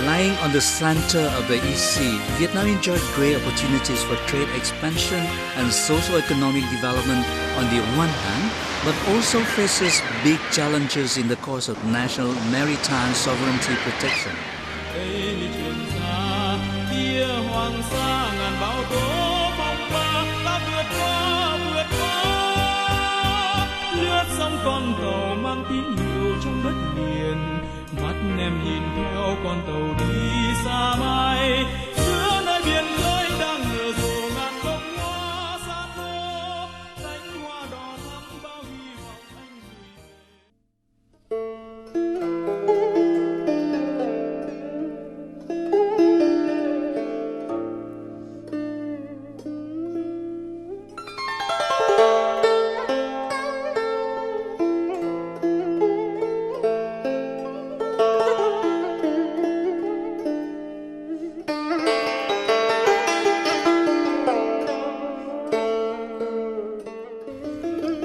Lying on the center of the East Sea, Vietnam enjoyed great opportunities for trade expansion and socio-economic development on the one hand, but also faces big challenges in the course of national maritime sovereignty protection. Hoàng sa ngàn bão tố phong ba ta vượt qua lướt sóng con tàu mang tín hiệu trong đất liền mắt em nhìn theo con tàu đi xa mãi giữa nơi biển khơi đang nở rộ ngàn bông hoa xa phố cánh hoa đỏ thắm bao hy vọng anh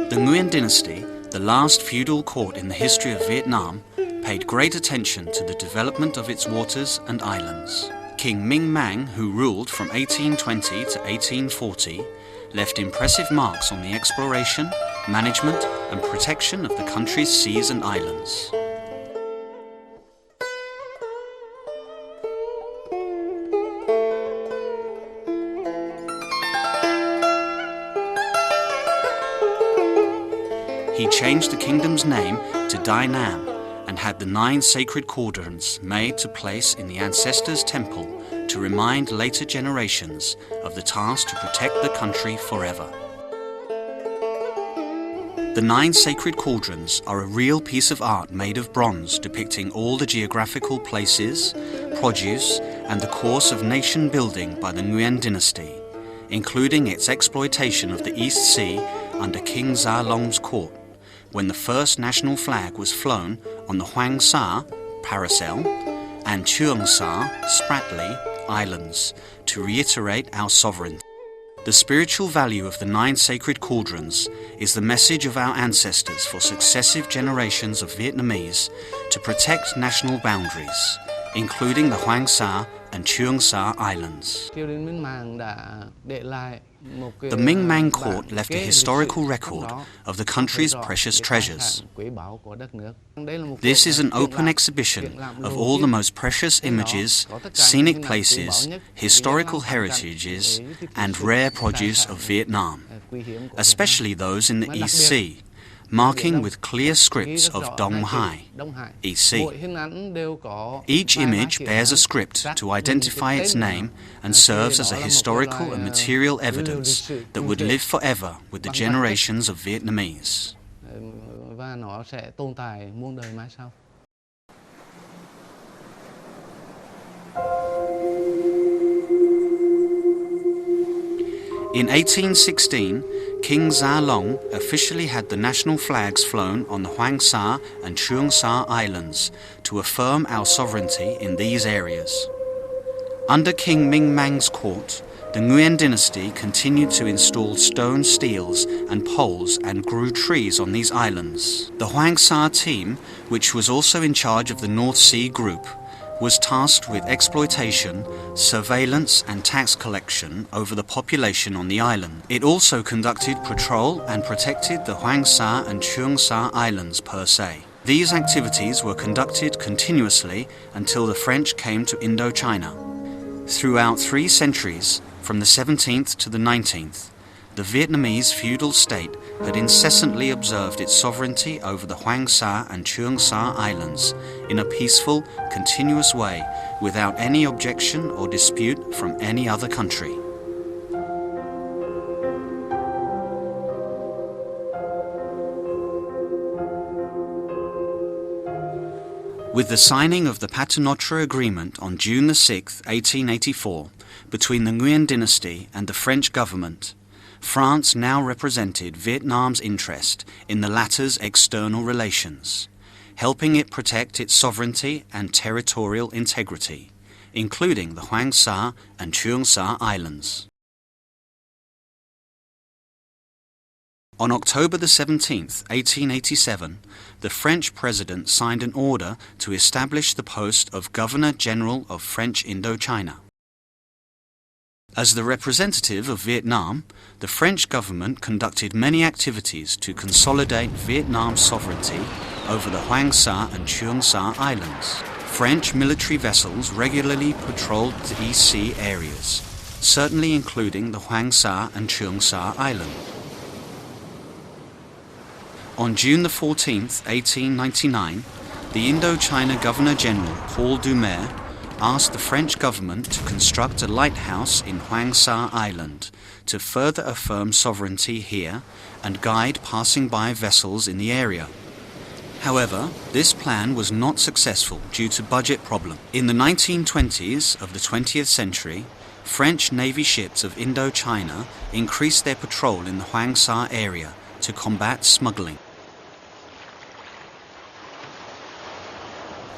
The Nguyen dynasty, the last feudal court in the history of Vietnam, paid great attention to the development of its waters and islands. King Minh Mang, who ruled from 1820 to 1840, left impressive marks on the exploration, management and protection of the country's seas and islands. He changed the kingdom's name to Dai Nam and had the 9 sacred cauldrons made to place in the ancestors' temple to remind later generations of the task to protect the country forever. The 9 sacred cauldrons are a real piece of art made of bronze depicting all the geographical places, produce and the course of nation building by the Nguyen dynasty, including its exploitation of the East Sea under King Gia Long's court, when the first national flag was flown on the Hoàng Sa, Paracel, and Trường Sa, Spratly, islands to reiterate our sovereignty. The spiritual value of the 9 sacred cauldrons is the message of our ancestors for successive generations of Vietnamese to protect national boundaries, including the Hoàng Sa and Trường Sa islands. The Minh Mang court left a historical record of the country's precious treasures. This is an open exhibition of all the most precious images, scenic places, historical heritages, and rare produce of Vietnam, especially those in the East Sea, marking with clear scripts of Dong Hai, EC. Each image bears a script to identify its name and serves as a historical and material evidence that would live forever with the generations of Vietnamese. In 1816, King Gia Long officially had the national flags flown on the Hoàng Sa and Trường Sa islands to affirm our sovereignty in these areas. Under King Minh Mang's court, the Nguyen dynasty continued to install stone steels and poles and grew trees on these islands. The Hoàng Sa team, which was also in charge of the North Sea group, was tasked with exploitation, surveillance and tax collection over the population on the island. It also conducted patrol and protected the Hoàng Sa and Trường Sa islands per se. These activities were conducted continuously until the French came to Indochina. Throughout 3 centuries, from the 17th to the 19th, the Vietnamese feudal state had incessantly observed its sovereignty over the Hoàng Sa and Trường Sa islands in a peaceful, continuous way without any objection or dispute from any other country. With the signing of the Paternotre Agreement on June 6, 1884, between the Nguyen dynasty and the French government, France now represented Vietnam's interest in the latter's external relations, helping it protect its sovereignty and territorial integrity, including the Hoàng Sa and Trường Sa islands. On October the 17th, 1887, the French president signed an order to establish the post of Governor-General of French Indochina. As the representative of Vietnam, the French government conducted many activities to consolidate Vietnam's sovereignty over the Hoàng Sa and Trường Sa Islands. French military vessels regularly patrolled the East Sea areas, certainly including the Hoàng Sa and Trường Sa Island. On June 14, 1899, the Indochina Governor-General Paul Doumer asked the French government to construct a lighthouse in Hoàng Sa Island to further affirm sovereignty here and guide passing by vessels in the area. However, this plan was not successful due to budget problems. In the 1920s of the 20th century, French Navy ships of Indochina increased their patrol in the Hoàng Sa area to combat smuggling.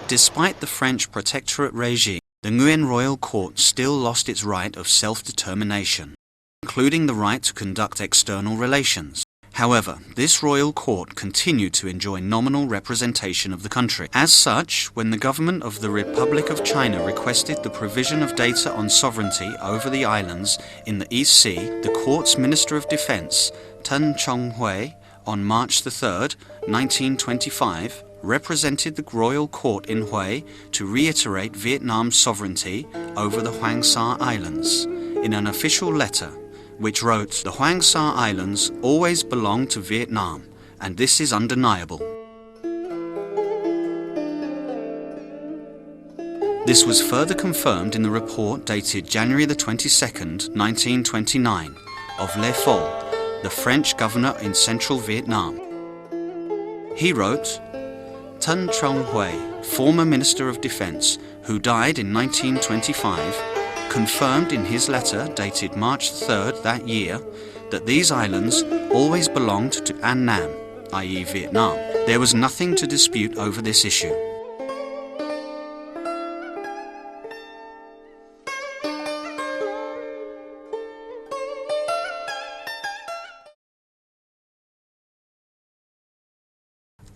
Despite the French protectorate regime, the Nguyen Royal Court still lost its right of self-determination, including the right to conduct external relations. However, this royal court continued to enjoy nominal representation of the country. As such, when the government of the Republic of China requested the provision of data on sovereignty over the islands in the East Sea, the court's Minister of Defense, Tân Chong-hui, on March 3, 1925, represented the royal court in Hue to reiterate Vietnam's sovereignty over the Hoàng Sa Islands in an official letter, which wrote, "The Hoàng Sa Islands always belong to Vietnam, and this is undeniable." This was further confirmed in the report dated January 22, 1929, of Le Pho, the French governor in central Vietnam. He wrote, Tân Chong-hui, former Minister of Defense, who died in 1925, confirmed in his letter dated March 3rd that year that these islands always belonged to An Nam, i.e. Vietnam. There was nothing to dispute over this issue.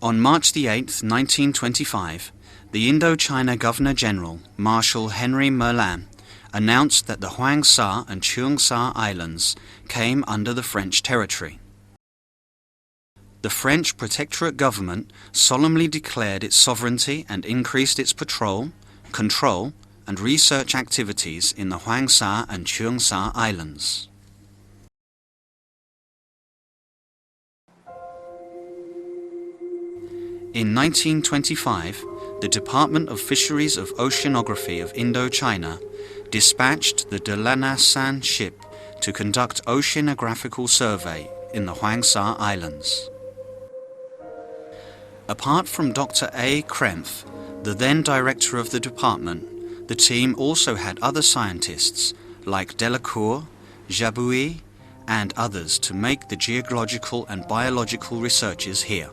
On March 8, 1925, the Indochina Governor-General, Marshal Henry Merlin, announced that the Hoàng Sa and Trường Sa Islands came under the French territory. The French protectorate government solemnly declared its sovereignty and increased its patrol, control, and research activities in the Hoàng Sa and Trường Sa Islands. In 1925, the Department of Fisheries of Oceanography of Indochina dispatched the De Lanassan ship to conduct oceanographical survey in the Hoàng Sa Islands. Apart from Dr. A. Krempf, the then director of the department, the team also had other scientists like Delacour, Jabouille, and others to make the geological and biological researches here.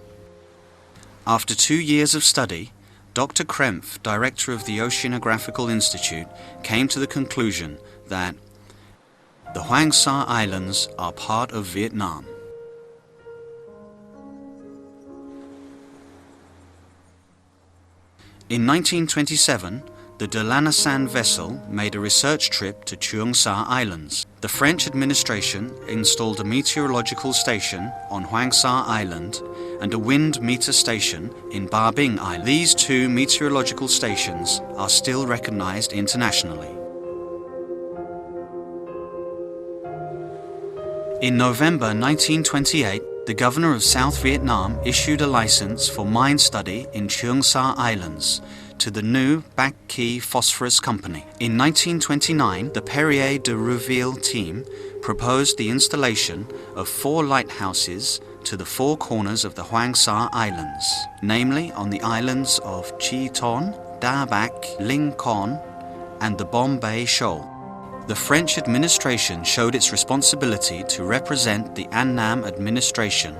After 2 years of study, Dr. Krempf, director of the Oceanographical Institute, came to the conclusion that the Hoàng Sa Islands are part of Vietnam. In 1927, the De Lanassan vessel made a research trip to Trường Sa Islands. The French administration installed a meteorological station on Hoàng Sa Island and a wind meter station in Ba Binh Island. These two meteorological stations are still recognized internationally. In November 1928, the governor of South Vietnam issued a license for mine study in Trường Sa Islands to the new Bac Ki Phosphorus Company. In 1929, the Perrier de Rouville team proposed the installation of 4 lighthouses to the 4 corners of the Hoàng Sa Islands, namely on the islands of Chi Ton, Da Bac, Linh Con, and the Bombay Shoal. The French administration showed its responsibility to represent the An Nam administration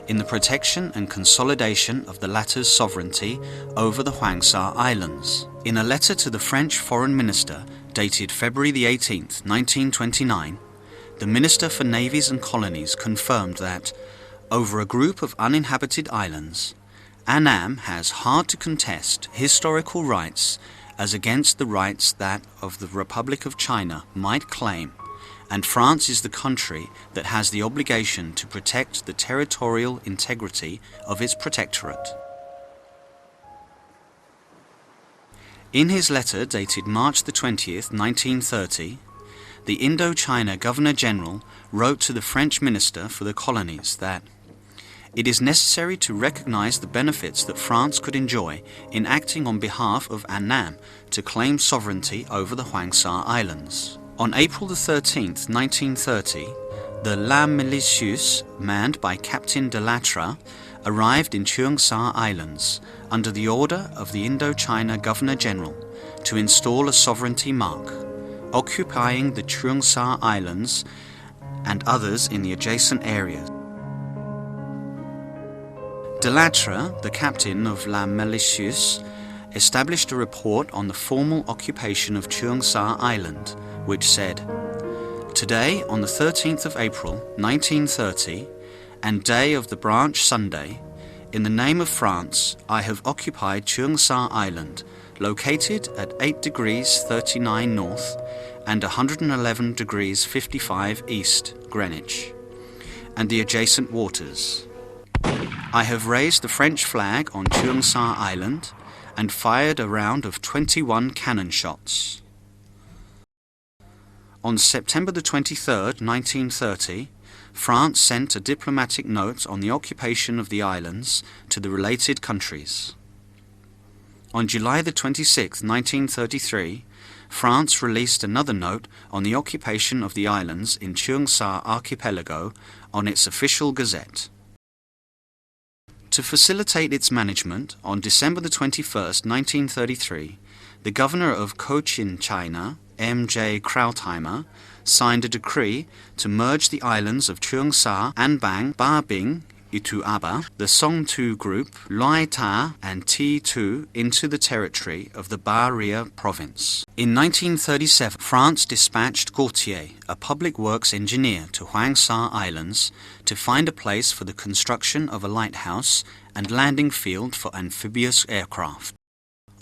in the protection and consolidation of the latter's sovereignty over the Hoàng Sa Islands. In a letter to the French Foreign Minister dated February 18, 1929, the Minister for Navies and Colonies confirmed that over a group of uninhabited islands, Annam has hard to contest historical rights as against the rights that of the Republic of China might claim, and France is the country that has the obligation to protect the territorial integrity of its protectorate. In his letter dated March the 20th, 1930, the Indochina Governor-General wrote to the French Minister for the Colonies that it is necessary to recognize the benefits that France could enjoy in acting on behalf of Annam to claim sovereignty over the Hwangsa Islands. On April the 13th, 1930, the La Malicieuse, manned by Captain de Latre, arrived in Cheongsar Islands under the order of the Indochina Governor-General to install a sovereignty mark, occupying the Cheongsar Islands and others in the adjacent areas. De Latre, the captain of La Malicieuse, established a report on the formal occupation of Cheongsar Island, which said, "Today, on the 13th of April, 1930, and day of the branch Sunday, in the name of France, I have occupied Cheongsar Island, located at 8 degrees 39 north and 111 degrees 55 east Greenwich, and the adjacent waters. I have raised the French flag on Cheongsar Island and fired a round of 21 cannon shots." On September the 23rd, 1930, France sent a diplomatic note on the occupation of the islands to the related countries. On July the 26th, 1933, France released another note on the occupation of the islands in Cheongsar Archipelago on its official gazette. To facilitate its management, on December the 21st, 1933, the governor of Cochin, China, M.J. Krautheimer, signed a decree to merge the islands of Cheongsar, Anbang, Barbing, Ituaba, the Songtu group, Loi Ta and T2 into the territory of the Ba-Ria province. In 1937, France dispatched Gautier, a public works engineer, to Hwangsa Islands to find a place for the construction of a lighthouse and landing field for amphibious aircraft.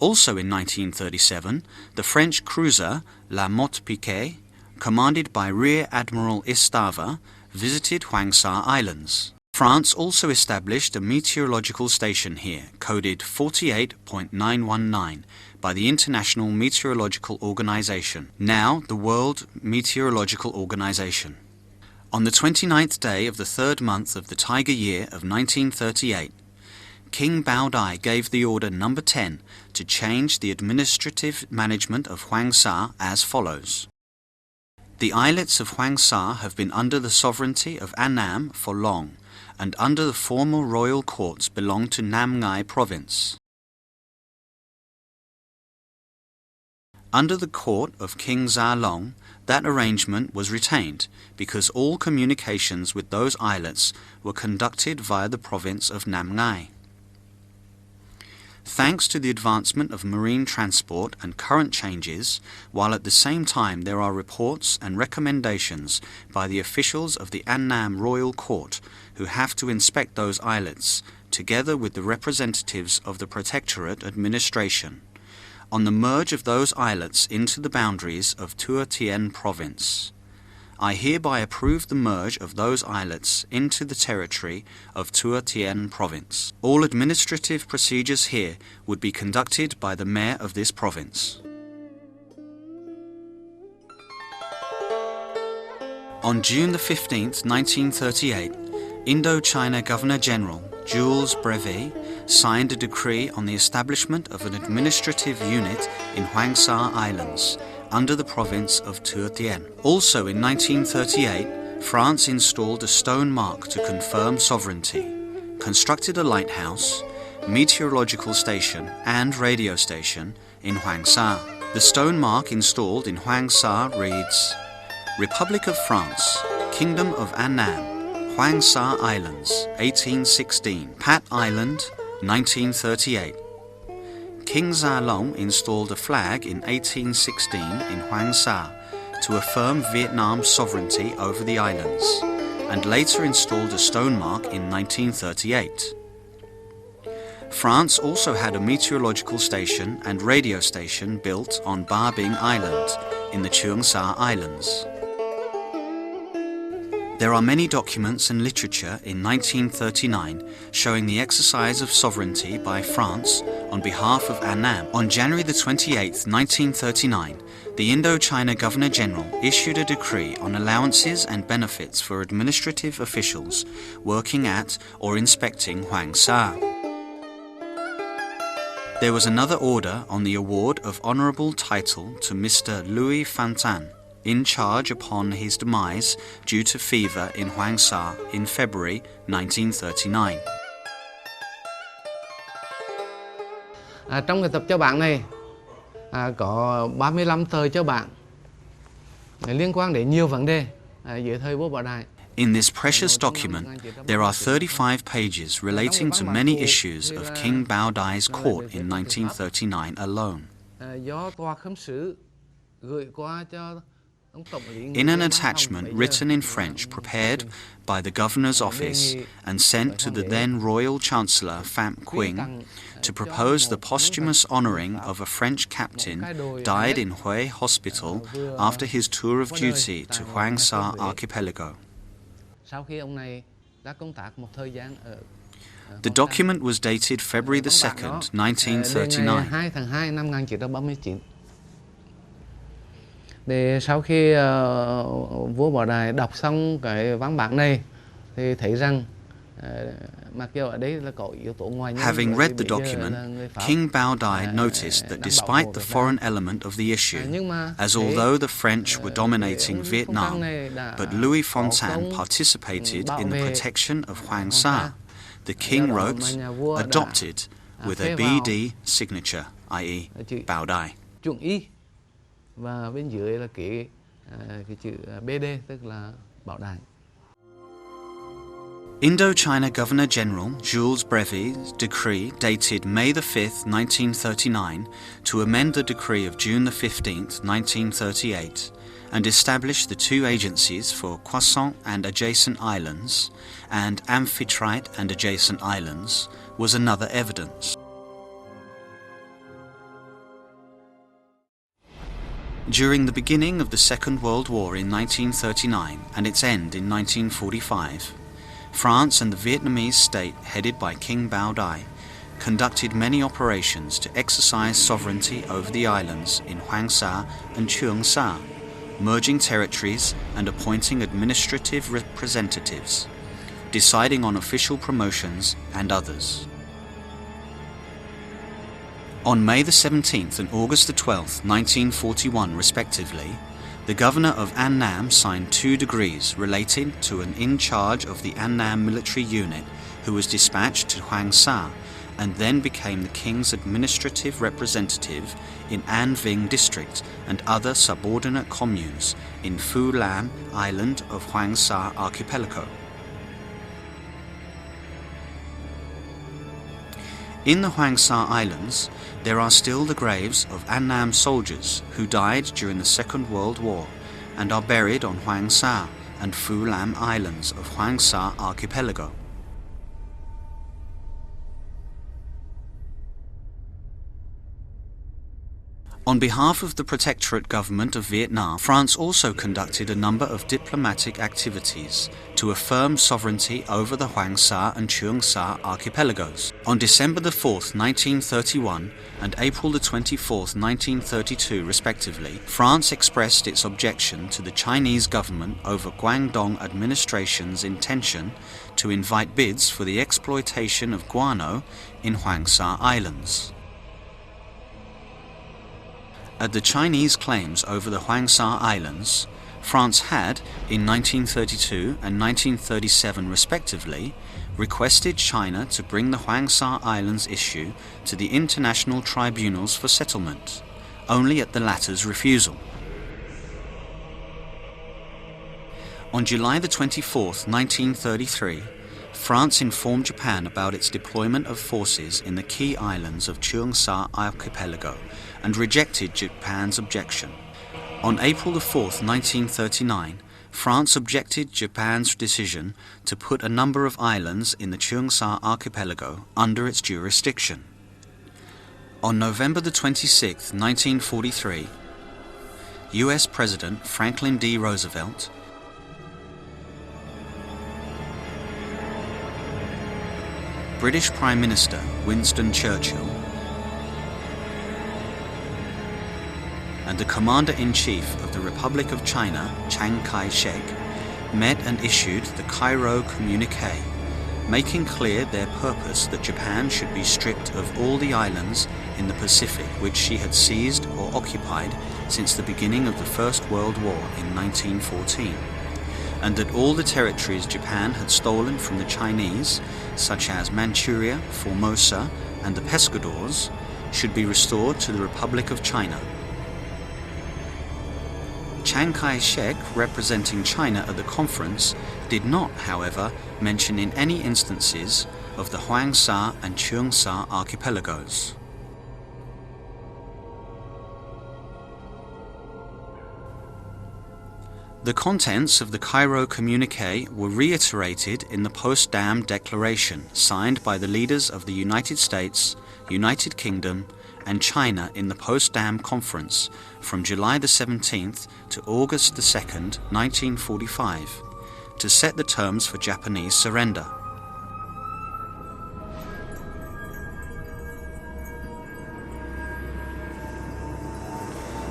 Also in 1937, the French cruiser La Motte Piquet, commanded by Rear Admiral Estava, visited Hwangsa Islands. France also established a meteorological station here, coded 48.919, by the International Meteorological Organization, now the World Meteorological Organization. On the 29th day of the third month of the Tiger Year of 1938, King Baodai gave the order number 10 to change the administrative management of Hwangsa as follows. The islets of Hwangsa have been under the sovereignty of Annam for long, and under the former royal courts belong to Nam Ngai province. Under the court of King Zhalong, that arrangement was retained because all communications with those islets were conducted via the province of Nam Ngai. Thanks to the advancement of marine transport and current changes, while at the same time there are reports and recommendations by the officials of the Annam Royal Court who have to inspect those islets, together with the representatives of the Protectorate administration, on the merge of those islets into the boundaries of Tua Tien province. I hereby approve the merge of those islets into the territory of Tua Tien province. All administrative procedures here would be conducted by the mayor of this province. On June the 15th, 1938, Indochina Governor-General Jules Brevet signed a decree on the establishment of an administrative unit in Hwangsa Islands, under the province of Tua Tien. Also in 1938, France installed a stone mark to confirm sovereignty, constructed a lighthouse, meteorological station and radio station in Hwangsa. The stone mark installed in Hwangsa reads, Republic of France, Kingdom of Annam, Hwangsa Islands, 1816, Pat Island, 1938. King Zhalong installed a flag in 1816 in Hwangsa to affirm Vietnam's sovereignty over the islands, and later installed a stone mark in 1938. France also had a meteorological station and radio station built on Ba Bing Island in the Trường Sa Islands. There are many documents and literature in 1939 showing the exercise of sovereignty by France on behalf of Annam. On January the 28th, 1939, the Indochina Governor-General issued a decree on allowances and benefits for administrative officials working at or inspecting Hoàng Sa. There was another order on the award of honourable title to Mr. Louis Fantin, in charge upon his demise due to fever in Hoàng Sa in February 1939. Trong cái tập cho bạn này có 35 tờ cho bạn liên quan đến nhiều vấn đề dưới thời vua Bảo Đại. In this precious document, there are 35 pages relating to many issues of King Bao Dai's court in 1939 alone. Do tòa khâm sứ gửi qua cho in an attachment written in French prepared by the Governor's office and sent to the then Royal Chancellor Pham Quỳnh to propose the posthumous honouring of a French captain died in Hue Hospital after his tour of duty to Hoàng Sa Archipelago. The document was dated February the 2nd, 1939. Để sau khi vua Bảo Đại đọc xong cái văn bản này thì thấy rằng mặc dù ở đây là có yếu tố ngoài nhân. Having read the document, King Bao Dai noticed that despite the foreign element of the issue, as although the French were dominating Vietnam, but Louis Fontaine participated in the protection of Hoàng Sa, the king wrote, adopted with a BD signature, i.e. Bao Dai. Và bên dưới là cái chữ BD tức là Bảo Đại. Indochina Governor-General Jules Brevet's decree dated May the 5th, 1939 to amend the decree of June the 15th, 1938 and establish the two agencies for Croissant and adjacent islands and Amphitrite and adjacent islands was another evidence. During the beginning of the Second World War in 1939 and its end in 1945, France and the Vietnamese state headed by King Bao Dai conducted many operations to exercise sovereignty over the islands in Hoàng Sa and Trường Sa, merging territories and appointing administrative representatives, deciding on official promotions and others. On May the 17th and August the 12th, 1941 respectively, the governor of Annam signed 2 decrees relating to an in charge of the Annam military unit who was dispatched to Hoàng Sa and then became the king's administrative representative in An Vinh district and other subordinate communes in Phu Lam island of Hoàng Sa archipelago. In the Hoàng Sa Islands, there are still the graves of Annam soldiers who died during the Second World War and are buried on Hoàng Sa and Phu Lam Islands of Hoàng Sa archipelago. On behalf of the Protectorate Government of Vietnam, France also conducted a number of diplomatic activities to affirm sovereignty over the Hoàng Sa and Trường Sa archipelagos. On December the 4th, 1931 and April the 24th, 1932 respectively, France expressed its objection to the Chinese government over Guangdong administration's intention to invite bids for the exploitation of guano in Hoàng Sa Islands. At the Chinese claims over the Hoàng Sa Islands, France had, in 1932 and 1937 respectively, requested China to bring the Hoàng Sa Islands issue to the international tribunals for settlement, only at the latter's refusal. On July the 24th, 1933, France informed Japan about its deployment of forces in the key islands of Trường Sa archipelago and rejected Japan's objection. On April the 4th, 1939, France objected Japan's decision to put a number of islands in the Cheongsar archipelago under its jurisdiction. On November the 26th, 1943, US President Franklin D. Roosevelt British Prime Minister Winston Churchill and the Commander-in-Chief of the Republic of China, Chiang Kai-shek, met and issued the Cairo Communique, making clear their purpose that Japan should be stripped of all the islands in the Pacific which she had seized or occupied since the beginning of the First World War in 1914, and that all the territories Japan had stolen from the Chinese, such as Manchuria, Formosa, and the Pescadores, should be restored to the Republic of China. Chiang Kai-shek, representing China at the conference, did not, however, mention in any instances of the Hwang-sa and Cheongsar archipelagos. The contents of the Cairo Communique were reiterated in the Potsdam Declaration signed by the leaders of the United States, United Kingdom, and China in the Potsdam Conference from July the 17th to August the 2nd, 1945, to set the terms for Japanese surrender.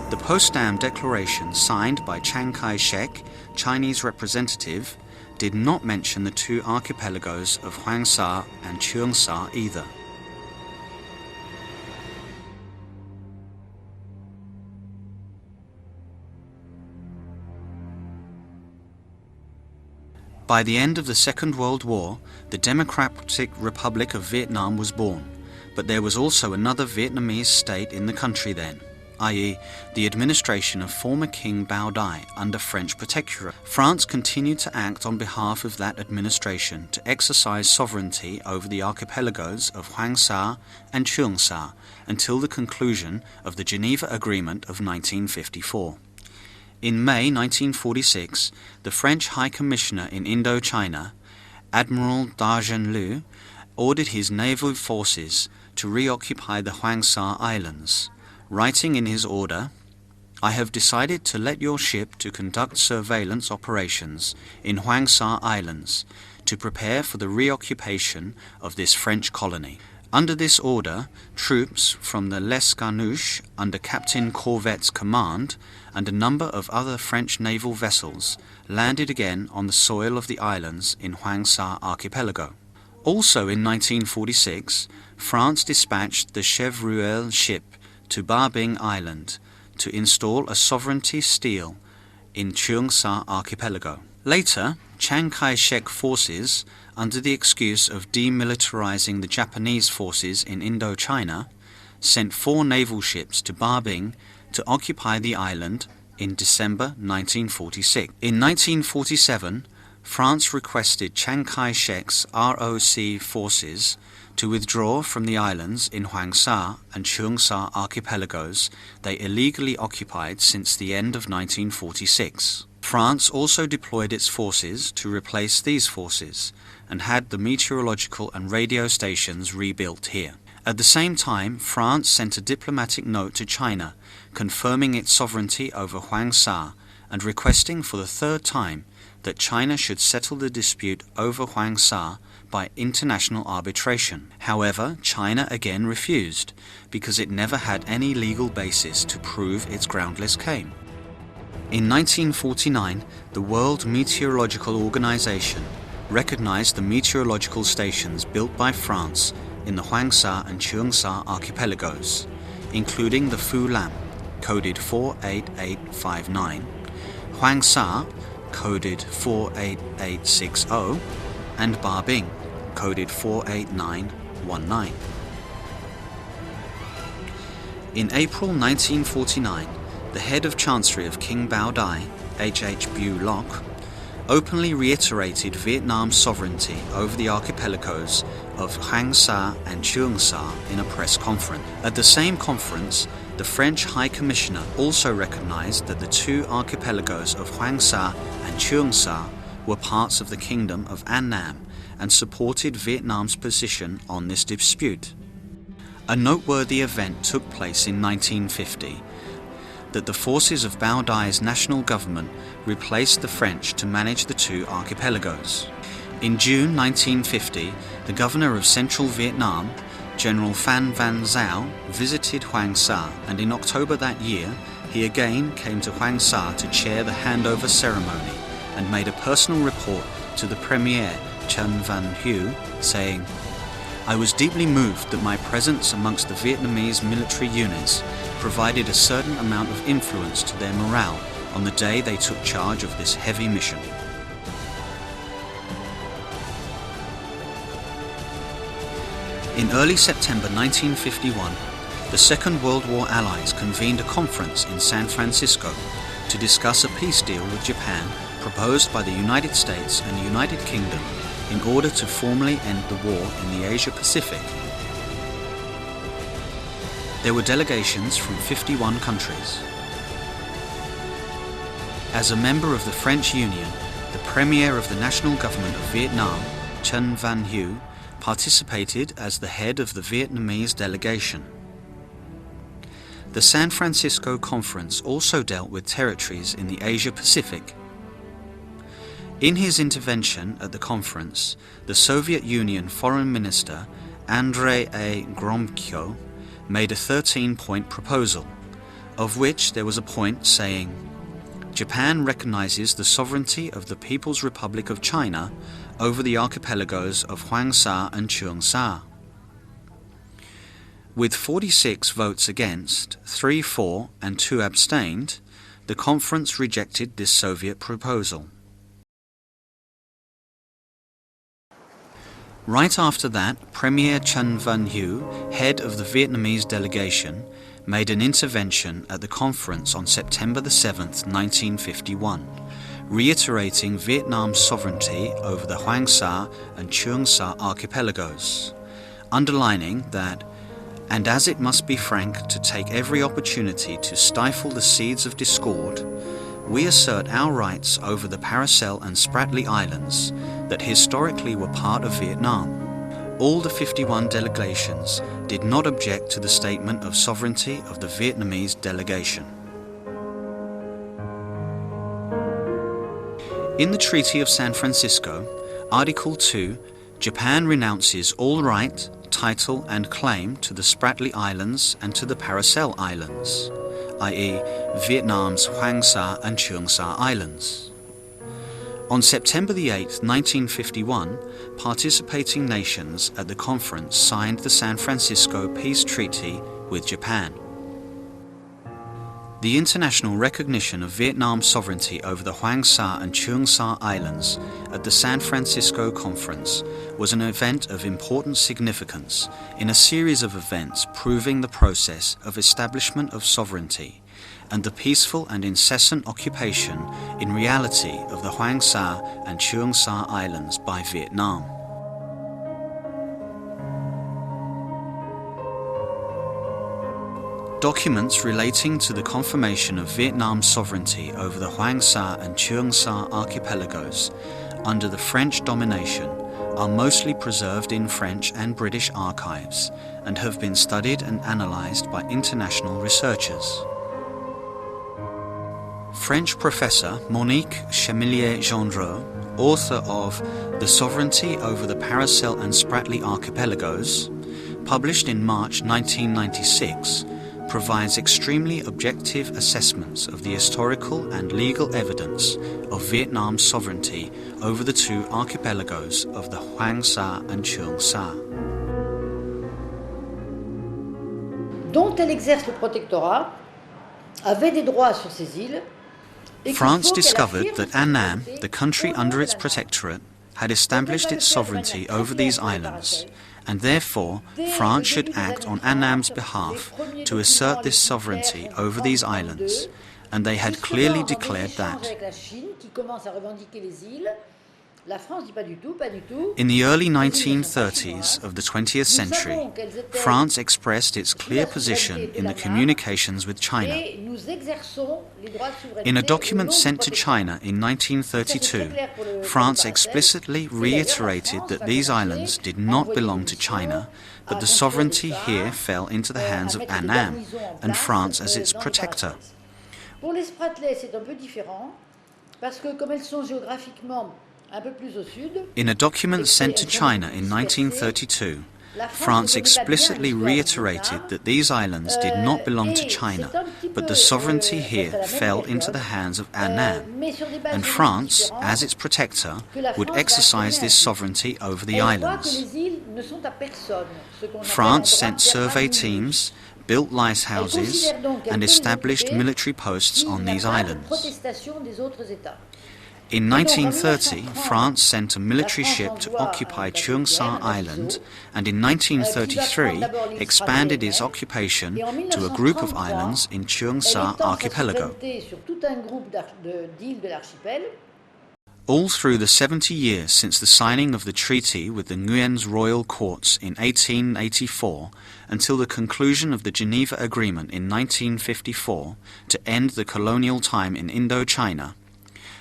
The Potsdam Declaration signed by Chiang Kai-shek, Chinese representative, did not mention the two archipelagos of Hwang-sa and Cheongsar either. By the end of the Second World War, the Democratic Republic of Vietnam was born, but there was also another Vietnamese state in the country then, i.e. the administration of former King Bao Dai under French protectorate. France continued to act on behalf of that administration to exercise sovereignty over the archipelagos of Hwang-sa and Cheongsar until the conclusion of the Geneva Agreement of 1954. In May 1946, the French High Commissioner in Indochina, Admiral D'Argen Lu, ordered his naval forces to reoccupy the Hwang-sa Islands, writing in his order, "I have decided to let your ship to conduct surveillance operations in Hwang-sa Islands to prepare for the reoccupation of this French colony." Under this order, troops from the L'Escarnouche under Captain Corvette's command and a number of other French naval vessels landed again on the soil of the islands in Hwang-sa archipelago. Also in 1946, France dispatched the Chevreul ship to Barbing Island to install a sovereignty seal in Cheongsar archipelago. Later, Chiang Kai-shek forces, under the excuse of demilitarizing the Japanese forces in Indochina, sent 4 naval ships to Barbing to occupy the island in December 1946. In 1947, France requested Chiang Kai-shek's ROC forces to withdraw from the islands in Hwang-sa and Cheongsar archipelagos they illegally occupied since the end of 1946. France also deployed its forces to replace these forces and had the meteorological and radio stations rebuilt here. At the same time, France sent a diplomatic note to China confirming its sovereignty over Hwang-sa and requesting for the 3rd time that China should settle the dispute over Hwang-sa by international arbitration. However, China again refused because it never had any legal basis to prove its groundless claim. In 1949, the World Meteorological Organization recognized the meteorological stations built by France in the Hwang-sa and Cheongsar archipelagos, including the Phu Lam, coded 48859, Hwang-sa, coded 48860, and Barbing, coded 48919. In April 1949, the head of Chancery of King Bao Dai, H.H. Bu Lok, openly reiterated Vietnam's sovereignty over the archipelagos of Hwang-sa and Cheongsar in a press conference. At the same conference, the French High Commissioner also recognized that the two archipelagos of Hoàng Sa and Trường Sa were parts of the Kingdom of Annam and supported Vietnam's position on this dispute. A noteworthy event took place in 1950, that the forces of Bao Dai's national government replaced the French to manage the two archipelagos. In June 1950, the governor of central Vietnam, General Phan Van Giao, visited Hoàng Sa, and in October that year, he again came to Hoàng Sa to chair the handover ceremony and made a personal report to the Premier, Trần Văn Hữu, saying, "I was deeply moved that my presence amongst the Vietnamese military units provided a certain amount of influence to their morale on the day they took charge of this heavy mission." In early September 1951, the Second World War allies convened a conference in San Francisco to discuss a peace deal with Japan proposed by the United States and the United Kingdom in order to formally end the war in the Asia-Pacific. There were delegations from 51 countries. As a member of the French Union, the Premier of the National Government of Vietnam, Trần Văn Hữu, participated as the head of the Vietnamese delegation. The San Francisco Conference also dealt with territories in the Asia-Pacific. In his intervention at the conference, the Soviet Union Foreign Minister Andrei A. Gromyko made a 13-point proposal, of which there was a point saying, "Japan recognizes the sovereignty of the People's Republic of China over the archipelagos of Hoàng Sa and Trường Sa." With 46 votes against, 3 for and 2 abstained, the conference rejected this Soviet proposal. Right after that, Premier Trần Văn Hữu, head of the Vietnamese delegation, made an intervention at the conference on September 7th, 1951, reiterating Vietnam's sovereignty over the Hoàng Sa and Trường Sa archipelagos, underlining that, "And as it must be frank to take every opportunity to stifle the seeds of discord, we assert our rights over the Paracel and Spratly Islands that historically were part of Vietnam." All the 51 delegations did not object to the statement of sovereignty of the Vietnamese delegation. In the Treaty of San Francisco, Article 2, Japan renounces all right, title and claim to the Spratly Islands and to the Paracel Islands, i.e. Vietnam's Hoàng Sa and Trường Sa Islands. On September 8, 1951, participating nations at the conference signed the San Francisco Peace Treaty with Japan. The international recognition of Vietnam's sovereignty over the Hoàng Sa and Trường Sa Islands at the San Francisco Conference was an event of important significance in a series of events proving the process of establishment of sovereignty and the peaceful and incessant occupation in reality of the Hoàng Sa and Trường Sa Islands by Vietnam. Documents relating to the confirmation of Vietnam's sovereignty over the Hoàng Sa and Trường Sa archipelagos under the French domination are mostly preserved in French and British archives and have been studied and analyzed by international researchers. French professor Monique Chamillier-Gendreau, author of The Sovereignty over the Paracel and Spratly Archipelagos, published in March 1996, provides extremely objective assessments of the historical and legal evidence of Vietnam's sovereignty over the two archipelagos of the Hoàng Sa and Trường Sa. Dont elle exerce le protectorat, avait des droits sur ces îles. France discovered that Annam, the country under its protectorate, had established its sovereignty over these islands, and therefore France should act on Annam's behalf to assert this sovereignty over these islands, and they had clearly declared that. In the early 1930s of the 20th century, France expressed its clear position in the communications with China. In a document sent to China in 1932, France explicitly reiterated that these islands did not belong to China, but the sovereignty here fell into the hands of Annam, and France as its protector. Pour les Spratleys, c'est un peu différent, parce que comme elles sont géographiquement un peu plus au sud, in a document sent to China in 1932, France explicitly reiterated that these islands did not belong to China, but the sovereignty here fell into the hands of Annam, and France, as its protector, would exercise this sovereignty over the islands. France sent survey teams, built lighthouses, and established military posts on these islands. In 1930, France sent a military ship to occupy Trường Sa Island, and in 1933 expanded its occupation to a group of islands in Trường Sa archipelago. All through the 70 years since the signing of the treaty with the Nguyen's royal courts in 1884, until the conclusion of the Geneva Agreement in 1954 to end the colonial time in Indochina,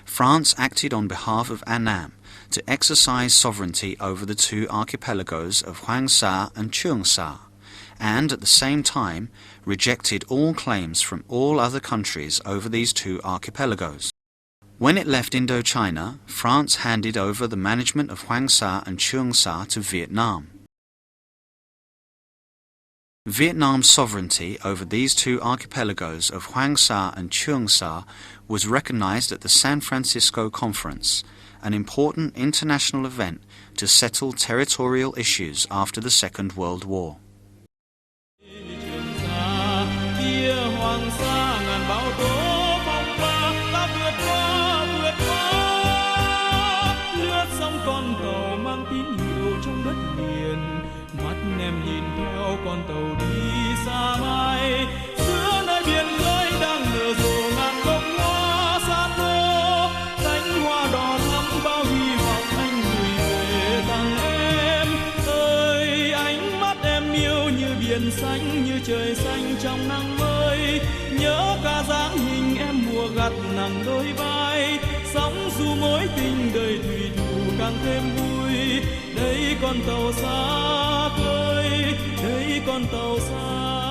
France acted on behalf of Annam to exercise sovereignty over the two archipelagos of Hoàng Sa and Trường Sa, and at the same time rejected all claims from all other countries over these two archipelagos. When it left Indochina, France handed over the management of Hoàng Sa and Trường Sa to Vietnam. Vietnam's sovereignty over these two archipelagos of Hoàng Sa and Trường Sa was recognized at the San Francisco Conference, an important international event to settle territorial issues after the Second World War. Con tàu đi xa mai giữa nơi biển khơi đang nở rộ ngàn bông hoa xa tô, cánh hoa đỏ thắm bao hy vọng anh gửi về tặng em. Ơi ánh mắt em yêu như biển xanh, như trời xanh trong nắng mới, nhớ cả dáng hình em mùa gặt nặng đôi vai, sóng dù mối tình đời thủy thủ càng thêm vui. Đây con tàu xa khơi, đây con tàu xa